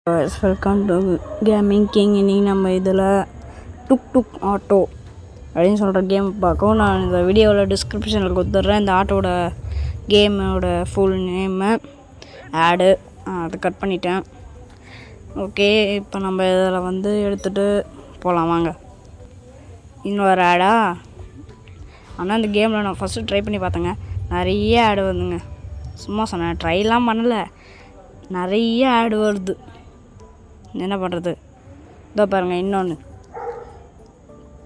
Welcome to gaming king. இன்றைக்கி நம்ம இதில் டுக் டுக் ஆட்டோ அப்படின்னு சொல்கிற கேம் பார்க்கும். நான் இந்த வீடியோவில் டிஸ்கிரிப்ஷனில் கொடுத்துட்றேன் இந்த ஆட்டோட கேமோட ஃபுல் நேமு ஆடு. அதை கட் பண்ணிட்டேன். ஓகே, இப்போ நம்ம இதில் வந்து எடுத்துகிட்டு போகலாம் வாங்க. இன்னொரு ஆடா? ஆனால் இந்த கேமில் நான் ஃபஸ்ட்டு ட்ரை பண்ணி பார்த்தேங்க, நிறைய ஆடு வந்துங்க. சும்மா சொன்னேன், ட்ரைலாம் பண்ணலை, நிறைய ஆடு வருது. என்ன பண்ணுறது? இதோ பாருங்கள், இன்னொன்று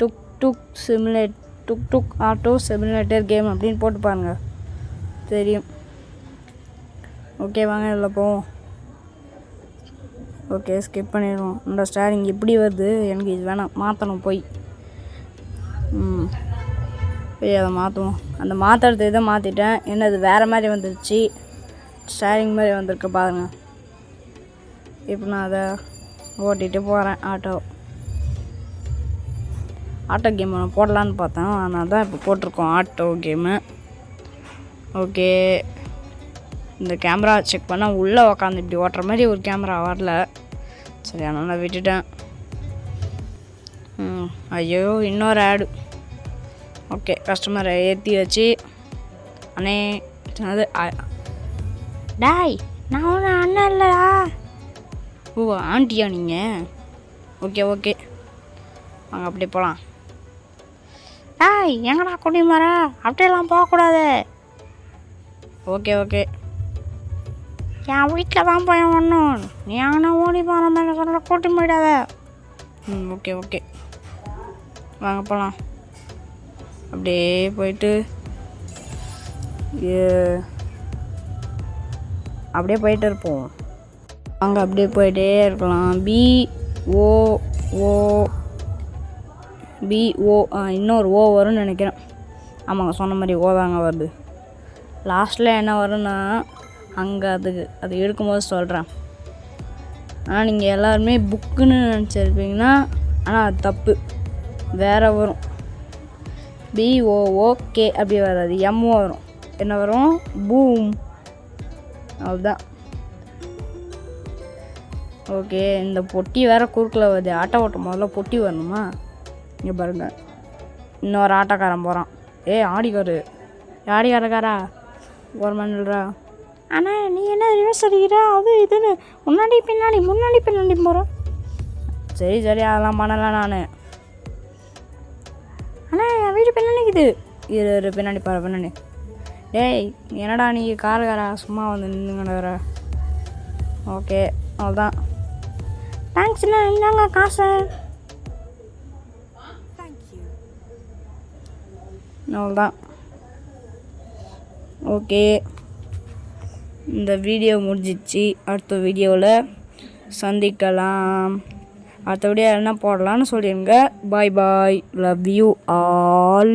டுக் டுக் ஆட்டோ சிமுலேட்டர் கேம் அப்படின்னு போட்டு பாருங்க, தெரியும். ஓகே வாங்க இதில் போவோம். ஓகே, ஸ்கிப் பண்ணிடுவோம். இந்த ஸ்டாரிங் எப்படி வருது, எனக்கு இது வேணாம், மாற்றணும் போய் அதை மாற்றுவோம். அந்த மாற்றுறது இதை மாற்றிட்டேன். என்னது வேறு மாதிரி வந்துருச்சு, ஸ்டாரிங் மாதிரி வந்திருக்கு பாருங்கள். இப்போ நான் அதை ஓட்டிகிட்டு போகிறேன். ஆட்டோ கேம் ஒன்று போடலான்னு பார்த்தேன், அதனால தான் இப்போ போட்டிருக்கோம் ஆட்டோ கேமு. ஓகே, இந்த கேமரா செக் பண்ணால் உள்ளே உக்காந்து இப்படி ஓட்டுற மாதிரி ஒரு கேமரா வரல. சரி, அதனால் நான் விட்டுட்டேன். ஐயோ, இன்னொரு ஆடு. ஓகே, கஸ்டமரை ஏற்றி வச்சு அண்ணே அது டாய், நான் ஒன்று அண்ணன் இல்லையா? ஓ, ஆண்டியா நீங்கள்? ஓகே ஓகே வாங்க அப்படியே போகலாம். டாய், எங்கடா குடி மர, அப்படியெல்லாம் போகக்கூடாது. ஓகே ஓகே, என் வீட்டில் தான் போய் ஒன்றும், நீ அங்கே ஓடி போகிற மாதிரி சொல்ல கூட்டி போயிடாத. ஓகே ஓகே வாங்க போகலாம். அப்படியே போயிட்டு அப்படியே போயிட்டு இருப்போம். அங்கே அப்படியே போயிட்டே இருக்கலாம். பிஓ இன்னொரு ஓ வரும்னு நினைக்கிறேன். ஆமாங்க, சொன்ன மாதிரி ஓ தாங்க வருது. லாஸ்ட்டில் என்ன வரும்னா அங்கே அது எடுக்கும்போது சொல்கிறேன். ஆனால் நீங்கள் எல்லாருமே புக்குன்னு நினச்சிருப்பீங்கன்னா, ஆனால் அது தப்பு, வேறு வரும். BOOK அப்படி வராது, எம்ஓ வரும். என்ன வரும்? பூம். அதுதான். ஓகே, இந்த பொட்டி வேறு குறுக்கில் வருது. ஆட்டோ ஓட்டம் முதல்ல பொட்டி வரணுமா? இங்கே பாருங்க, இன்னொரு ஆட்டோக்காரன் போகிறான். ஆடிக்காரு, ஆடிக்காரக்காரா ஒரு மணிடா. ஆனால் நீ என்ன ரிவர்ஸ் அடிக்கிற, அது இதுன்னு முன்னாடி பின்னாடி போகிறேன். சரி சரி, அதெல்லாம் பண்ணலை நான். ஆனால் என் வீடு பின்னாடிக்குது. இரு பின்னாடி பாரு, பின்னாடி. டேய், என்னடா நீ காரா சும்மா வந்து நின்றுங்கிற. ஓகே, அவ்வளோதான். தேங்க்ஸ்ண்ணா, இந்தாங்க காசு. அவ்வளோதான். ஓகே, இந்த வீடியோ முடிஞ்சிச்சு. அடுத்த வீடியோவில் சந்திக்கலாம். அடுத்த வீடியோ என்ன போடலான்னு சொல்லிடுங்க. பாய் பாய், லவ் யூ ஆல்.